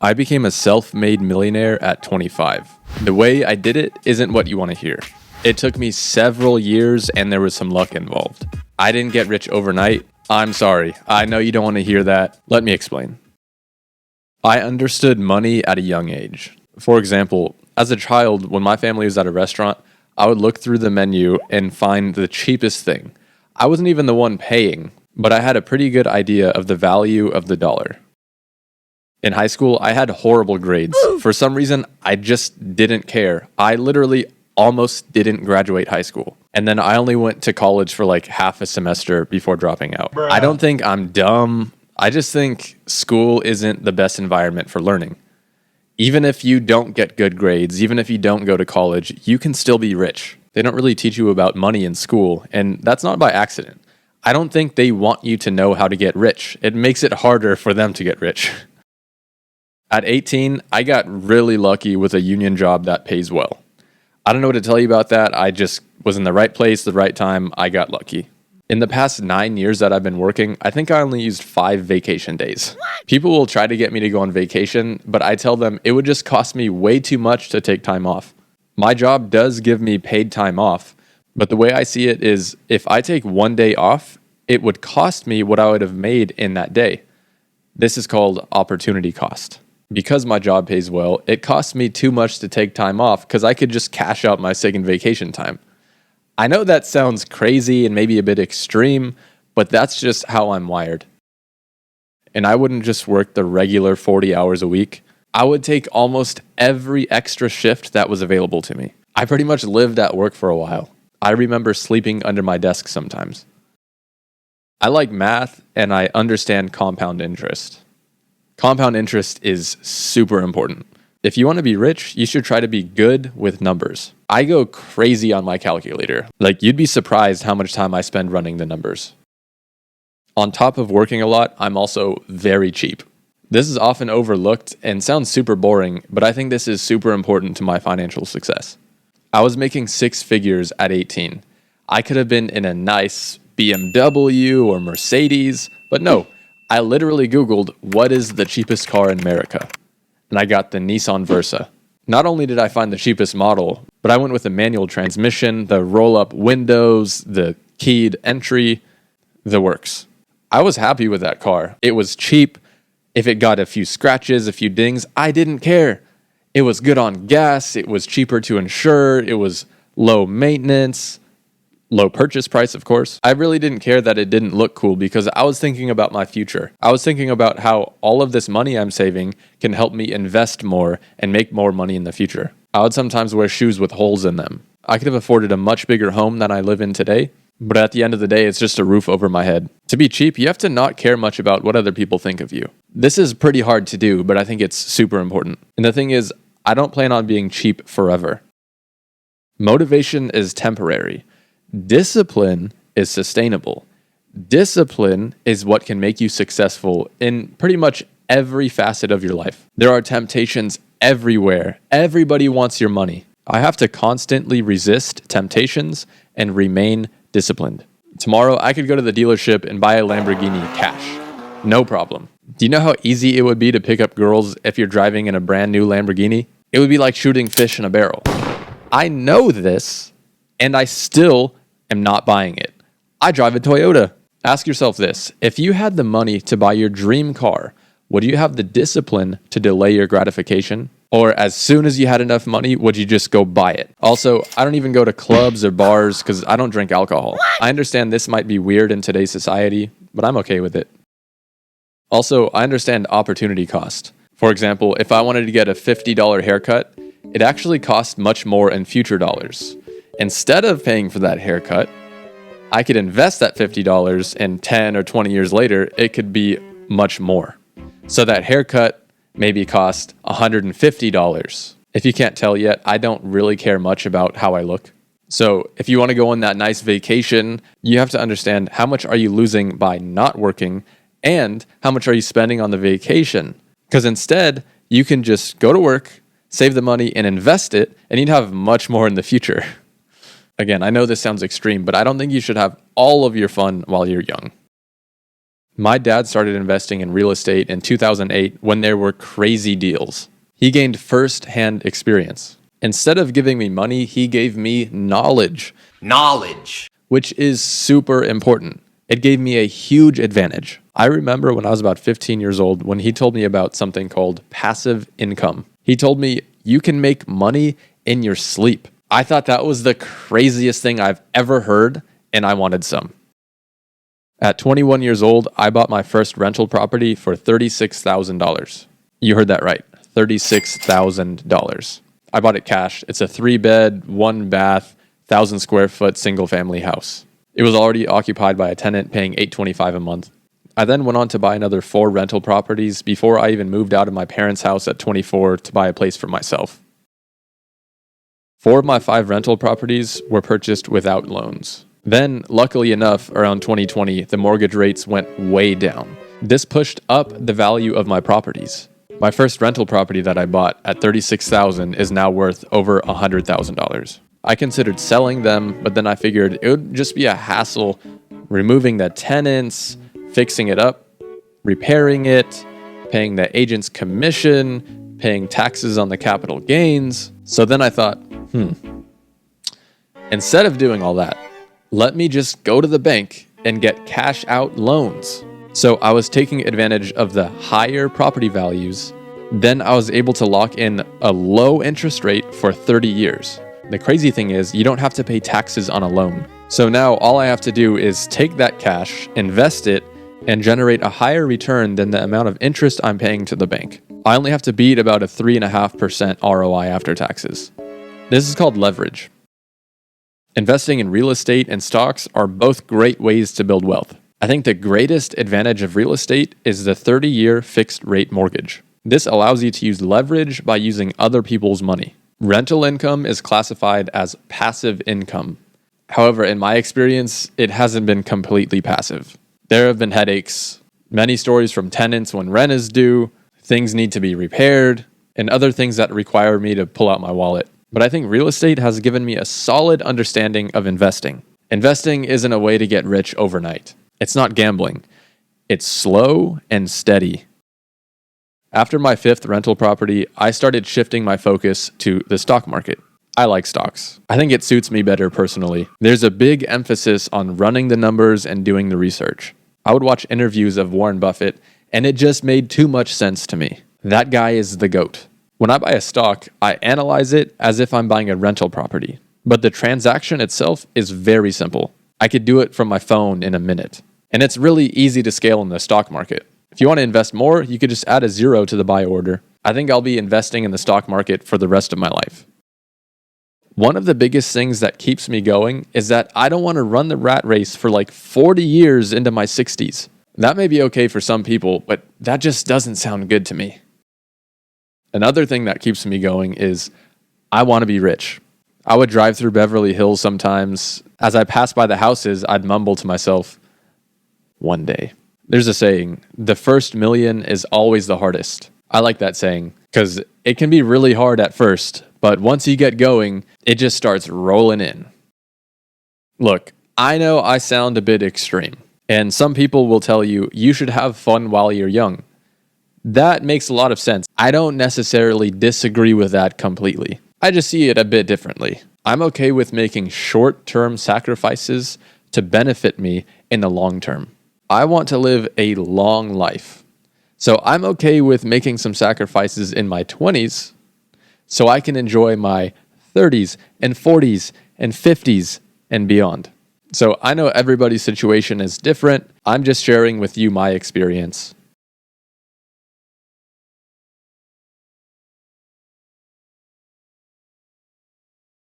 I became a self-made millionaire at 25. The way I did it isn't what you want to hear. It took me several years and there was some luck involved. I didn't get rich overnight. I'm sorry. I know you don't want to hear that. Let me explain. I understood money at a young age. For example, as a child, when my family was at a restaurant, I would look through the menu and find the cheapest thing. I wasn't even the one paying, but I had a pretty good idea of the value of the dollar. In high school, I had horrible grades. For some reason, I just didn't care. I literally almost didn't graduate high school. And then I only went to college for like half a semester before dropping out. Bruh. I don't think I'm dumb. I just think school isn't the best environment for learning. Even if you don't get good grades, even if you don't go to college, you can still be rich. They don't really teach you about money in school, and that's not by accident. I don't think they want you to know how to get rich. It makes it harder for them to get rich. At 18, I got really lucky with a union job that pays well. I don't know what to tell you about that. I just was in the right place, the right time. I got lucky. In the past 9 years that I've been working, I think I only used 5 vacation days. People will try to get me to go on vacation, but I tell them it would just cost me way too much to take time off. My job does give me paid time off, but the way I see it is if I take 1 day off, it would cost me what I would have made in that day. This is called opportunity cost. Because my job pays well, it costs me too much to take time off because I could just cash out my second vacation time. I know that sounds crazy and maybe a bit extreme, but that's just how I'm wired. And I wouldn't just work the regular 40 hours a week. I would take almost every extra shift that was available to me. I pretty much lived at work for a while. I remember sleeping under my desk sometimes. I like math and I understand compound interest. Compound interest is super important. If you want to be rich, you should try to be good with numbers. I go crazy on my calculator. Like, you'd be surprised how much time I spend running the numbers. On top of working a lot, I'm also very cheap. This is often overlooked and sounds super boring, but I think this is super important to my financial success. I was making 6 figures at 18. I could have been in a nice BMW or Mercedes, but no. I literally Googled, what is the cheapest car in America? And I got the Nissan Versa. Not only did I find the cheapest model, but I went with the manual transmission, the roll-up windows, the keyed entry, the works. I was happy with that car. It was cheap. If it got a few scratches, a few dings, I didn't care. It was good on gas. It was cheaper to insure. It was low maintenance. Low purchase price, of course. I really didn't care that it didn't look cool because I was thinking about my future. I was thinking about how all of this money I'm saving can help me invest more and make more money in the future. I would sometimes wear shoes with holes in them. I could have afforded a much bigger home than I live in today, but at the end of the day, it's just a roof over my head. To be cheap, you have to not care much about what other people think of you. This is pretty hard to do, but I think it's super important. And the thing is, I don't plan on being cheap forever. Motivation is temporary. Discipline is sustainable. Discipline is what can make you successful in pretty much every facet of your life. There are temptations everywhere. Everybody wants your money. I have to constantly resist temptations and remain disciplined. Tomorrow, I could go to the dealership and buy a Lamborghini cash. No problem. Do you know how easy it would be to pick up girls if you're driving in a brand new Lamborghini? It would be like shooting fish in a barrel. I know this, and I still am not buying it. I drive a Toyota. Ask yourself this. If you had the money to buy your dream car, would you have the discipline to delay your gratification? Or as soon as you had enough money, would you just go buy it? Also, I don't even go to clubs or bars because I don't drink alcohol. I understand this might be weird in today's society, but I'm okay with it. Also, I understand opportunity cost. For example, if I wanted to get a $50 haircut, it actually costs much more in future dollars. Instead of paying for that haircut, I could invest that $50 and 10 or 20 years later, it could be much more. So that haircut maybe cost $150. If you can't tell yet, I don't really care much about how I look. So if you want to go on that nice vacation, you have to understand how much are you losing by not working and how much are you spending on the vacation. Because instead, you can just go to work, save the money and invest it, and you'd have much more in the future. Again, I know this sounds extreme, but I don't think you should have all of your fun while you're young. My dad started investing in real estate in 2008 when there were crazy deals. He gained first-hand experience. Instead of giving me money, he gave me knowledge. Knowledge! Which is super important. It gave me a huge advantage. I remember when I was about 15 years old when he told me about something called passive income. He told me, you can make money in your sleep. I thought that was the craziest thing I've ever heard, and I wanted some. At 21 years old, I bought my first rental property for $36,000. You heard that right, $36,000. I bought it cash. It's a 3-bed, 1-bath, 1,000 square foot single family house. It was already occupied by a tenant paying $825 a month. I then went on to buy another 4 rental properties before I even moved out of my parents' house at 24 to buy a place for myself. 4 of my 5 rental properties were purchased without loans. Then, luckily enough, around 2020, the mortgage rates went way down. This pushed up the value of my properties. My first rental property that I bought at $36,000 is now worth over $100,000. I considered selling them, but then I figured it would just be a hassle removing the tenants, fixing it up, repairing it, paying the agent's commission, paying taxes on the capital gains. So then I thought, instead of doing all that, let me just go to the bank and get cash out loans. So I was taking advantage of the higher property values. Then I was able to lock in a low interest rate for 30 years. The crazy thing is you don't have to pay taxes on a loan. So now all I have to do is take that cash, invest it, and generate a higher return than the amount of interest I'm paying to the bank. I only have to beat about a 3.5% ROI after taxes. This is called leverage. Investing in real estate and stocks are both great ways to build wealth. I think the greatest advantage of real estate is the 30-year fixed rate mortgage. This allows you to use leverage by using other people's money. Rental income is classified as passive income. However, in my experience, it hasn't been completely passive. There have been headaches, many stories from tenants when rent is due, things need to be repaired, and other things that require me to pull out my wallet. But I think real estate has given me a solid understanding of investing. Investing isn't a way to get rich overnight. It's not gambling. It's slow and steady. After my 5th rental property, I started shifting my focus to the stock market. I like stocks. I think it suits me better personally. There's a big emphasis on running the numbers and doing the research. I would watch interviews of Warren Buffett, and it just made too much sense to me. That guy is the GOAT. When I buy a stock, I analyze it as if I'm buying a rental property. But the transaction itself is very simple. I could do it from my phone in a minute. And it's really easy to scale in the stock market. If you want to invest more, you could just add a 0 to the buy order. I think I'll be investing in the stock market for the rest of my life. One of the biggest things that keeps me going is that I don't want to run the rat race for like 40 years into my 60s. That may be okay for some people, but that just doesn't sound good to me. Another thing that keeps me going is I want to be rich. I would drive through Beverly Hills sometimes. As I passed by the houses, I'd mumble to myself, one day. There's a saying, the first million is always the hardest. I like that saying because it can be really hard at first, but once you get going, it just starts rolling in. Look, I know I sound a bit extreme, and some people will tell you, you should have fun while you're young. That makes a lot of sense. I don't necessarily disagree with that completely. I just see it a bit differently. I'm okay with making short-term sacrifices to benefit me in the long term. I want to live a long life. So I'm okay with making some sacrifices in my 20s so I can enjoy my 30s and 40s and 50s and beyond. So I know everybody's situation is different. I'm just sharing with you my experience.